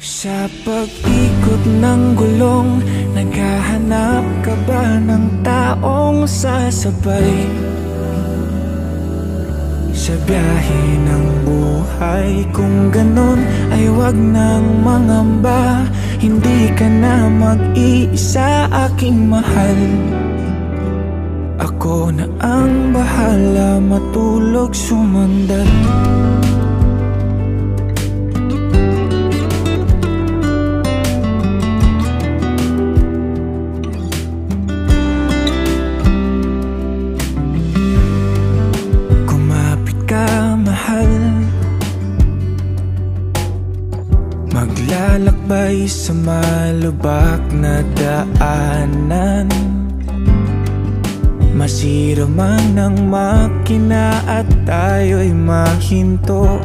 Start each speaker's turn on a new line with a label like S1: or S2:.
S1: Sa pag-ikot ng gulong, naghahanap ka ba ng taong sasabay? Sa biyahe ng buhay, kung ganon ay wag nang mangamba. Hindi ka na mag-iisa, aking mahal. Ako na ang bahala, matulog, sumandal. Maglalakbay sa malubak na daanan, masira man ang makina at tayo'y mahinto.